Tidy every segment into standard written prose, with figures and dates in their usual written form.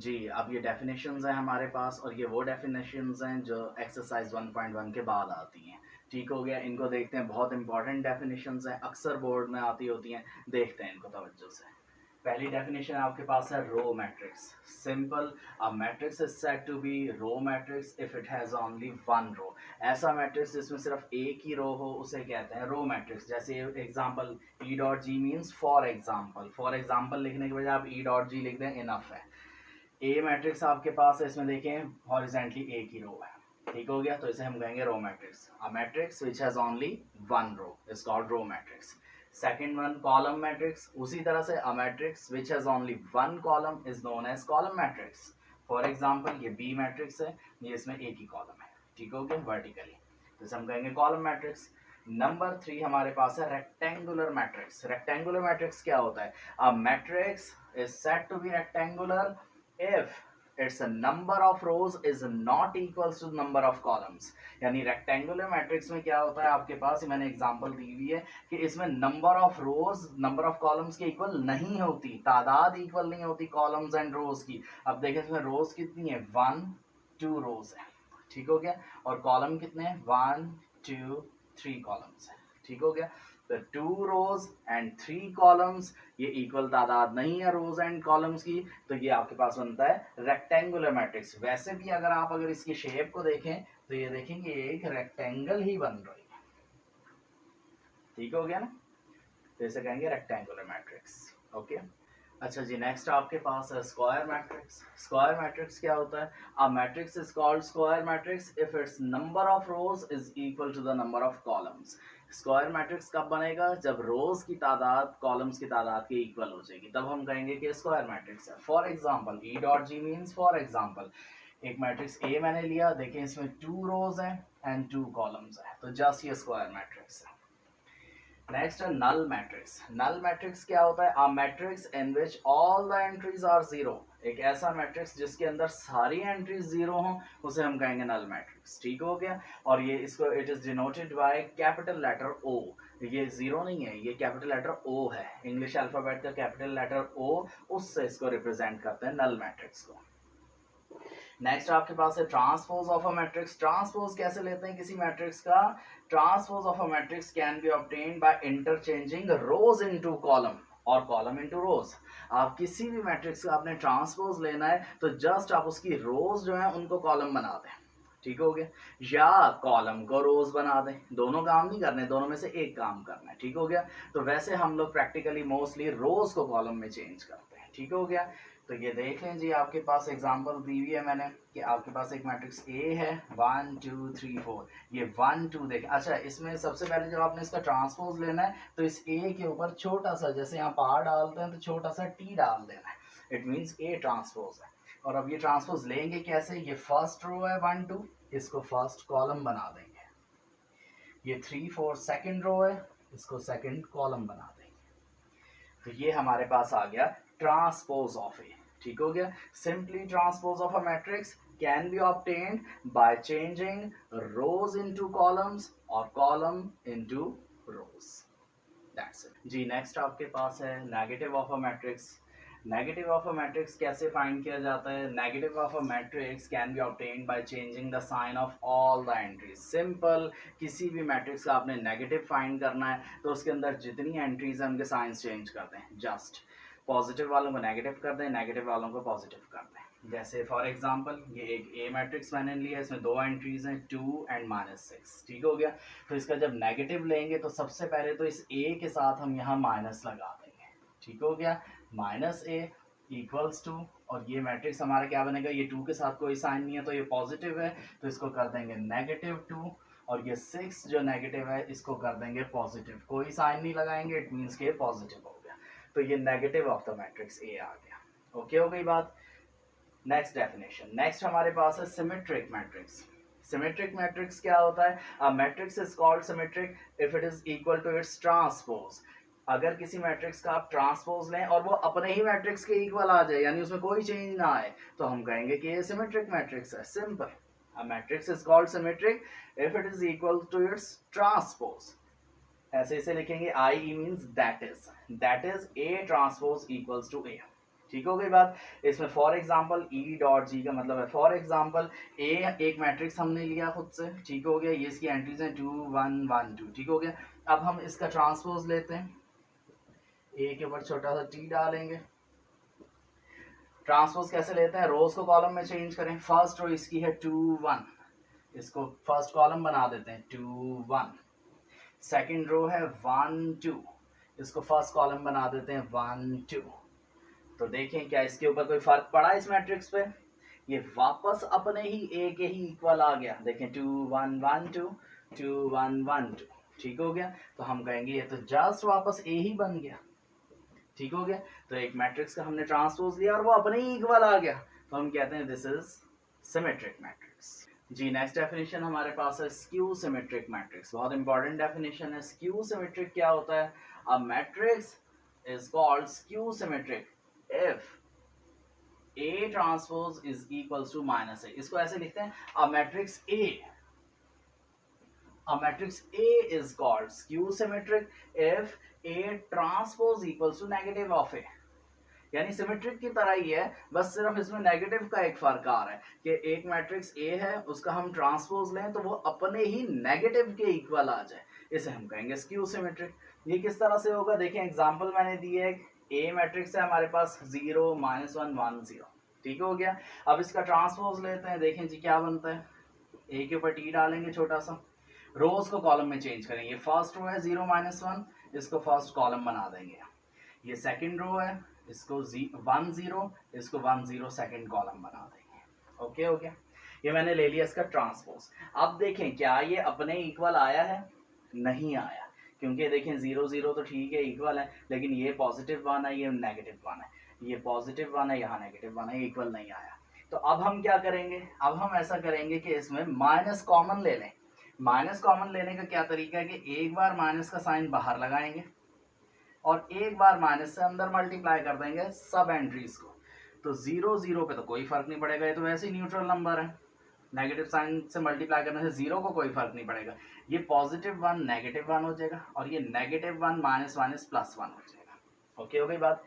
जी, अब ये डेफिनेशंस हैं हमारे पास और ये वो डेफिनेशंस हैं जो एक्सरसाइज 1.1 के बाद आती हैं। ठीक हो गया, इनको देखते हैं, बहुत इंपॉर्टेंट डेफिनेशंस हैं, अक्सर बोर्ड में आती होती हैं, देखते हैं इनको तवज्जो से। पहली डेफिनेशन आपके पास है row matrix. Simple, a matrix is said to be row matrix if it has only one row. ऐसा मैट्रिक्स जिसमें सिर्फ एक ही रो हो उसे कहते हैं रो मैट्रिक्स। जैसे example e dot ji means for example, for example लिखने के बजाय आप ई डॉट जी लिख दें, इनफ है। ए मैट्रिक्स आपके पास है, इसमें देखें हॉरिजॉन्टली एक ही रो है। ठीक हो गया, तो इसे हम कहेंगे row matrix. A matrix which has only one row is called row matrix. Second one column matrix, उसी तरह से a matrix which has only one column is known as column matrix. For example ये B matrix है, ये इसमें एक ही column है। ठीक हो गया, वर्टिकली, तो इसे हम कहेंगे कॉलम मैट्रिक्स। नंबर 3 हमारे पास है रेक्टेंगुलर मैट्रिक्स। रेक्टेंगुलर मैट्रिक्स क्या होता है? A matrix is said to be rectangular if its number of rows is not equals to number of columns। यानी रेक्टेंगुलर मैट्रिक्स में क्या होता है आपके पास, मैंने एग्जांपल दी हुई है कि इसमें number of rose number of columns के इक्वल नहीं होती, तादाद इक्वल नहीं होती कॉलम्स एंड रोज की। अब देखें इसमें रोज कितनी है, 1 2 रोज है। ठीक हो गया, और कॉलम कितने हैं, 1 2 3 कॉलम्स है। ठीक हो गया, तो 2 रोज एंड 3 कॉलम्स, ये इक्वल तादाद नहीं है रोज एंड कॉलम्स की, तो ये आपके पास बनता है रेक्टेंगुलर मैट्रिक्स। वैसे भी अगर इसकी शेप को देखें तो ये देखेंगे एक रेक्टेंगल ही बन रही है। ठीक हो गया ना, तो इसे कहेंगे रेक्टेंगुलर मैट्रिक्स। ओके, अच्छा जी, नेक्स्ट आपके पास है स्क्वायर मैट्रिक्स। स्क्वायर मैट्रिक्स क्या होता है? A matrix is called square matrix if its number of rows is equal to the number of columns. Square matrix कब बनेगा? जब रोज की तादाद कॉलम्स की तादाद के इक्वल हो जाएगी, तब हम कहेंगे कि स्क्वायर मैट्रिक्स है। For example e dot ji means for example. एक मैट्रिक्स ए मैंने लिया, देखिए इसमें 2 रोज हैं एंड 2 कॉलम्स है, तो जस्ट ये स्क्वायर मैट्रिक्स है। नेक्स्ट है नल मैट्रिक्स। नल मैट्रिक्स क्या होता है? A matrix in which all the entries are zero. एक ऐसा मैट्रिक्स जिसके अंदर सारी एंट्रीज जीरो हों, उसे हम कहेंगे नल मैट्रिक्स। ठीक हो गया, और ये इसको it is denoted by capital letter O. ये जीरो नहीं है, ये कैपिटल लेटर ओ है, इंग्लिश अल्फाबेट का कैपिटल लेटर ओ, उससे इसको रिप्रेजेंट करते हैं नल मैट्रिक्स को। नेक्स्ट आपके पास है transpose of a matrix. Transpose कैसे लेते हैं किसी मैट्रिक्स का? Transpose of a matrix can be obtained by interchanging rose into column और कॉलम इनटू रोज। आप किसी भी मैट्रिक्स का आपने ट्रांसपोज लेना है तो जस्ट आप उसकी रोज जो है उनको कॉलम बना दें। ठीक हो गया, या कॉलम को रोज बना दें, दोनों काम नहीं करने, दोनों में से एक काम करना है। ठीक हो गया, तो वैसे हम लोग प्रैक्टिकली मोस्टली रोज को कॉलम में चेंज करते हैं। ठीक हो गया, तो ये देख लें जी, आपके पास एग्जांपल दी हुई है मैंने कि आपके पास एक मैट्रिक्स ए है 1 2 3 4, ये 1 2 देखें। अच्छा, इसमें सबसे पहले जब आपने इसका ट्रांसपोज लेना है तो इस ए के ऊपर छोटा सा, जैसे यहाँ पार डालते हैं तो छोटा सा टी डाल देना है, इट मीन्स ए ट्रांसपोज है। और अब ये ट्रांसपोज लेंगे कैसे? ये फर्स्ट रो है 1 2, इसको फर्स्ट कॉलम बना देंगे। ये 3 4 सेकंड रो है, इसको सेकंड कॉलम बना देंगे। तो ये हमारे पास आ गया ट्रांसपोज ऑफ ए। ठीक हो गया, simply transpose of a matrix can be obtained by changing rows into columns और column into rows. That's it जी। नेक्स्ट आपके पास है negative of a matrix. Negative of a matrix कैसे फाइंड किया जाता है? Negative of a matrix can be obtained by changing the sign of all the entries. Simple, किसी भी मैट्रिक्स का आपने नेगेटिव फाइंड करना है तो उसके अंदर जितनी एंट्रीज हैं उनके साइंस चेंज कर दें। जस्ट पॉजिटिव वालों को नेगेटिव कर दें, नेगेटिव वालों को पॉजिटिव कर दें। जैसे फॉर एग्जांपल ये एक ए मैट्रिक्स मैंने लिया, इसमें 2 एंट्रीज हैं 2 एंड -6। ठीक हो गया, तो इसका जब नेगेटिव लेंगे तो सबसे पहले तो इस ए के साथ हम यहाँ माइनस लगा देंगे। ठीक हो गया, -a इक्वल्स टू, और ये मैट्रिक्स हमारा क्या बनेगा? ये 2 के साथ कोई साइन नहीं है तो ये पॉजिटिव है, तो इसको कर देंगे -2, और ये 6 जो नेगेटिव है इसको कर देंगे पॉजिटिव, कोई साइन नहीं लगाएंगे, इट मीन्स के पॉजिटिव हो गया। तो ये negative of the matrix A आ गया। ओके हो गई बात। नेक्स्ट डेफिनेशन, नेक्स्ट हमारे पास है सिमेट्रिक मैट्रिक्स। सिमेट्रिक मैट्रिक्स क्या होता है? A matrix is called symmetric if it is equal to its transpose. अगर किसी मैट्रिक्स का आप ट्रांसपोज लें और वो अपने ही मैट्रिक्स के इक्वल आ जाए, यानी उसमें कोई चेंज ना आए, तो हम कहेंगे कि ये सिमेट्रिक मैट्रिक्स है। Simple, a matrix is called symmetric if it is equal to its transpose. ऐसे इसे लिखेंगे, I means that is A transpose equals to A. ठीक हो गई बात। इसमें for example e dot g का मतलब है फॉर एग्जांपल ए एक मैट्रिक्स हमने लिया खुद से, ठीक हो गया, ये इसकी एंट्रीज हैं 2 1 1 2, ठीक हो गया। अब हम इसका ट्रांसपोज लेते हैं, ए के ऊपर छोटा सा टी डालेंगे। ट्रांसपोज कैसे लेते हैं, रोज को कॉलम में चेंज करें। फर्स्ट रो इसकी है 2 1, इसको फर्स्ट कॉलम बना देते हैं 2 1। सेकंड रो है 1 2, इसको फर्स्ट कॉलम बना देते हैं 1 2। तो देखें क्या इसके ऊपर कोई फर्क पड़ा इस मैट्रिक्स पे, ये वापस अपने ही ए के ही इक्वल आ गया। देखें 2 1 1 2 2 1 1 2, ठीक हो गया। तो हम कहेंगे ये तो जस्ट वापस ए ही बन गया, ठीक हो गया। तो एक मैट्रिक्स का हमने ट्रांसपोज लिया और वो अपने ही इक्वल आ गया, तो हम कहते हैं दिस इज सिमेट्रिक मैट्रिक्स। जी नेक्स्ट डेफिनेशन हमारे पास है स्क्यू सिमेट्रिक मैट्रिक्स। बहुत इंपॉर्टेंट डेफिनेशन है। स्क्यू सिमेट्रिक क्या होता है, a matrix is called skew symmetric if A transpose is equals to minus A. इसको ऐसे लिखते हैं, a matrix A is called skew symmetric if A transpose equals to negative of A। यानी symmetric की तरह ही है, बस सिर्फ इसमें नेगेटिव का एक फर्क आ रहा है कि एक मैट्रिक्स ए है, उसका हम ट्रांसपोज लें तो वो अपने ही नेगेटिव के इक्वल आ जाए, इसे हम कहेंगे स्क्यू सिमेट्रिक। ये किस तरह से होगा, देखें एग्जांपल मैंने दी है, ए मैट्रिक्स है हमारे पास 0 -1 1 0, ठीक हो गया। अब इसका ट्रांसपोज लेते हैं, देखें जी क्या बनता है, ए के ऊपर टी डालेंगे छोटा सा, रोज को कॉलम में चेंज करेंगे। फर्स्ट रो है 0 -1, इसको फर्स्ट कॉलम बना देंगे। ये सेकंड रो है, इसको 1 0, इसको 1 0 सेकंड कॉलम बना देंगे। ओके हो गया, ये मैंने ले लिया इसका ट्रांसपोज। अब देखें क्या ये अपने इक्वल आया है, नहीं आया, क्योंकि देखें 0 0 तो ठीक है इक्वल है, लेकिन ये पॉजिटिव 1 है, ये नेगेटिव 1 है, ये पॉजिटिव 1 है, यहाँ नेगेटिव 1 है, इक्वल नहीं आया। तो अब हम क्या करेंगे, अब हम ऐसा करेंगे कि इसमें माइनस कॉमन ले लें। माइनस कॉमन लेने का क्या तरीका है कि एक बार माइनस का साइन बाहर लगाएंगे और एक बार माइनस से अंदर मल्टीप्लाई कर देंगे सब एंट्रीज को। तो 0 0 पे तो कोई फर्क नहीं पड़ेगा, ये तो वैसे ही न्यूट्रल नंबर है, नेगेटिव साइन से मल्टीप्लाई करने से 0 को कोई फर्क नहीं पड़ेगा। ये पॉजिटिव 1 नेगेटिव 1 हो जाएगा और ये नेगेटिव 1 माइनस माइनस प्लस 1 हो जाएगा। ओके हो गई बात।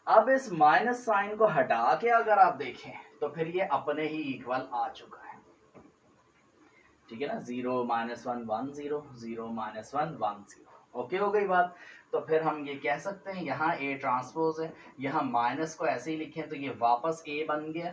अब इस माइनस साइन को हटा के अगर आप देखें तो फिर ये अपने ही इक्वल आ चुका है, ठीक है ना, 0 -1 1 0 0 -1 1 0। ओके हो गई बात। तो फिर हम ये कह सकते हैं यहाँ ए ट्रांसपोज है, यहाँ माइनस को ऐसे ही लिखें तो ये वापस ए बन गया।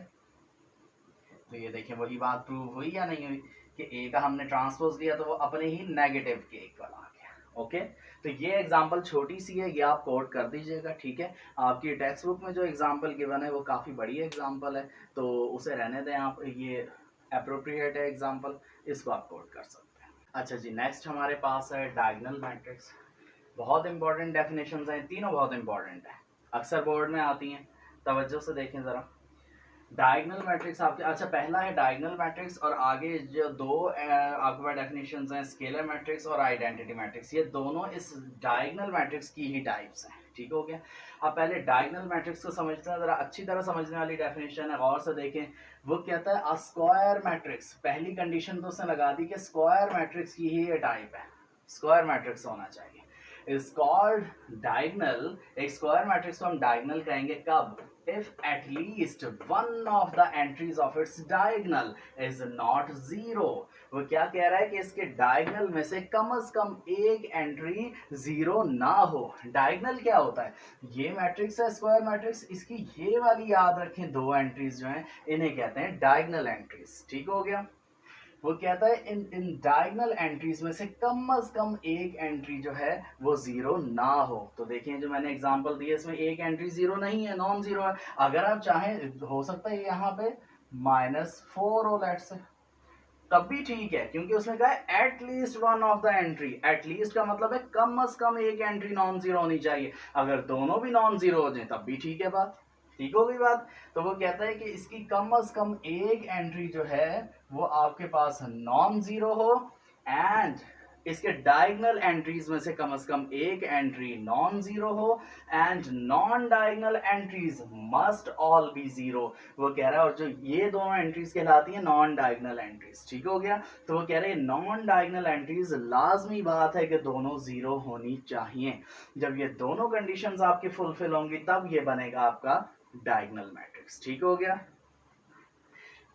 तो ये देखें वही बात प्रूव हुई या नहीं हुई कि ए का हमने ट्रांसपोज लिया तो वो अपने ही नेगेटिव के इक्वल आ गया। ओके, तो ये एग्जांपल छोटी सी है, ये आप कोड कर दीजिएगा, ठीक है। आपकी टेक्स्ट बुक में जो एग्जांपल गिवन है वो काफ़ी बड़ी एग्जांपल है, तो उसे रहने दें आप, ये अप्रोप्रिएट है एग्जांपल, इसको आप कोड कर सकते हैं। अच्छा जी, नेक्स्ट हमारे पास है डायगोनल मैट्रिक्स। बहुत इंपॉर्टेंट डेफिनेशंस हैं, तीनों बहुत इंपॉर्टेंट हैं, अक्सर बोर्ड में आती हैं, तवज्जो से देखें ज़रा। डायगोनल मैट्रिक्स आपके, अच्छा पहला है डायगोनल मैट्रिक्स और आगे जो दो आपके पास डेफिनेशंस हैं स्केलर मैट्रिक्स और आइडेंटिटी मैट्रिक्स, ये दोनों इस डायगोनल मैट्रिक्स की ही टाइप्स हैं, ठीक हो गया। अब पहले डायगोनल मैट्रिक्स को समझते हैं, ज़रा अच्छी तरह समझने वाली डेफिनेशन है, गौर से देखें। वो कहता है अ स्क्वायर मैट्रिक्स, पहली कंडीशन तो उसने लगा दी कि स्क्वायर मैट्रिक्स की ही ये टाइप है, स्क्वायर मैट्रिक्स होना चाहिए, इज कॉल्ड डायगोनल। एक स्क्वायर मैट्रिक्स को हम डायगोनल कहेंगे कब, if at least one of the entries of its diagonal is not zero। वो क्या कह रहा है कि इसके डायगोनल में से कम एक एंट्री जीरो ना हो। डायगोनल क्या होता है, ये मैट्रिक्स है स्क्वायर मैट्रिक्स, इसकी ये वाली याद रखें, दो एंट्रीज जो हैं इन्हें कहते हैं डायगोनल एंट्रीज, ठीक हो गया। वो कहता है इन डायगोनल एंट्रीज में से कम एक एंट्री जो है वो जीरो ना हो। तो देखिए जो मैंने एग्जांपल दिया इसमें एक एंट्री जीरो नहीं है, नॉन जीरो है। अगर आप चाहें हो सकता है यहाँ पे -4 हो लेट से, तब भी ठीक है, क्योंकि उसने कहा है at least one of the entry. At least का मतलब है कम एक एंट्री नॉन जीरो होनी चाहिए, अगर दोनों भी नॉन जीरो हो जाए तब भी ठीक है बात, ठीक हो गई बात। तो वो कहता है कि इसकी कम एक एंट्री जो है वो आपके पास नॉन जीरो हो एंड इसके डायगोनल एंट्रीज में से कम एक एंट्री नॉन जीरो हो and non diagonal entries must all B zero. वो कह रहा है और जो ये दोनों एंट्रीज कहलाती हैं नॉन डायगोनल एंट्रीज, ठीक हो गया। तो वो कह रहे हैं नॉन डायगोनल एंट्रीज लाजमी बात है कि दोनों जीरो होनी चाहिए। जब ये दोनों कंडीशंस आपकी फुलफिल होंगी तब ये बनेगा आपका डायगोनल मैट्रिक्स। ठीक हो गया।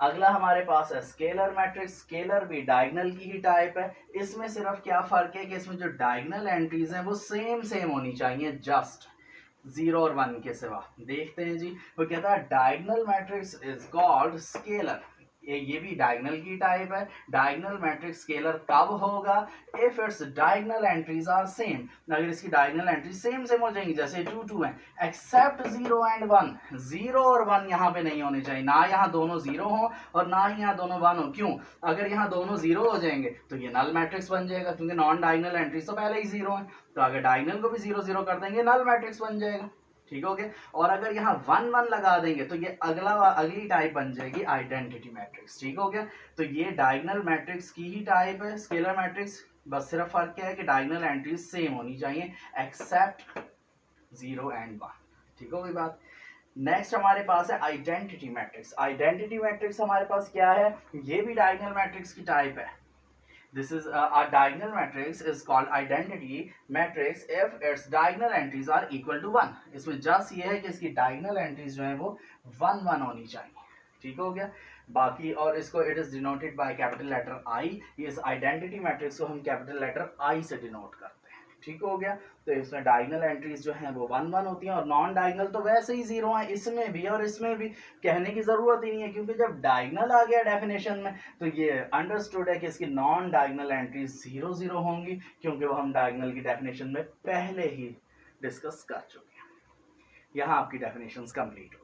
अगला हमारे पास है स्केलर मैट्रिक्स। स्केलर भी डायगोनल की ही टाइप है। इसमें सिर्फ क्या फर्क है कि इसमें जो डायगोनल एंट्रीज हैं वो सेम होनी चाहिए, जस्ट 0 और 1 के सिवा। देखते हैं जी, वो कहता है diagonal matrix is called scalar. ये भी डायगोनल की टाइप है। डायगोनल मैट्रिक्स स्केलर तब होगा if its diagonal entries are same. अगर इसकी डायगोनल एंट्री सेम हो जाएंगी, जैसे 2 2 है, एक्सेप्ट 0 एंड 1। 0 और 1 यहाँ पे नहीं होने चाहिए, ना यहाँ दोनों 0 हो और ना ही यहाँ दोनों 1 हो। क्यों? अगर यहाँ दोनों 0 हो जाएंगे तो ये नल मैट्रिक्स बन जाएगा, क्योंकि नॉन डायगोनल एंट्रीज तो पहले ही 0 है। तो अगर डायगोनल को भी 0 0 कर देंगे, नल मैट्रिक्स बन जाएगा। ठीक हो गया। और अगर यहाँ 1 1 लगा देंगे तो ये अगली टाइप बन जाएगी आइडेंटिटी मैट्रिक्स। ठीक हो गया। तो ये डायगोनल मैट्रिक्स की ही टाइप है, स्केलर मैट्रिक्स। बस सिर्फ फर्क क्या है कि डायगोनल एंट्रीज सेम होनी चाहिए एक्सेप्ट 0 एंड 1। ठीक हो गई बात। नेक्स्ट हमारे पास है आइडेंटिटी मैट्रिक्स। आइडेंटिटी मैट्रिक्स हमारे पास क्या है? ये भी डायगोनल मैट्रिक्स की टाइप है। This is a diagonal matrix is called identity matrix if its diagonal entries are equal to 1। इसमें जस्ट ये है कि इसकी diagonal entries जो है वो 1 1 होनी चाहिए। ठीक हो गया। बाकी और इसको it is denoted by capital letter I. इस आइडेंटिटी मैट्रिक्स को हम कैपिटल लेटर आई से डिनोट करते हैं। ठीक हो गया। तो इसमें डायगोनल एंट्रीज जो हैं वो 1 1 होती हैं और नॉन डायगोनल तो वैसे ही 0 है, इसमें भी और इसमें भी। कहने की जरूरत ही नहीं है, क्योंकि जब डायगोनल आ गया डेफिनेशन में तो ये अंडरस्टूड है कि इसकी नॉन डायगोनल एंट्रीज 0 0 होंगी, क्योंकि वो हम डायगोनल की डेफिनेशन में पहले ही डिस्कस कर चुके हैं। यहाँ आपकी डेफिनेशंस कंप्लीट हो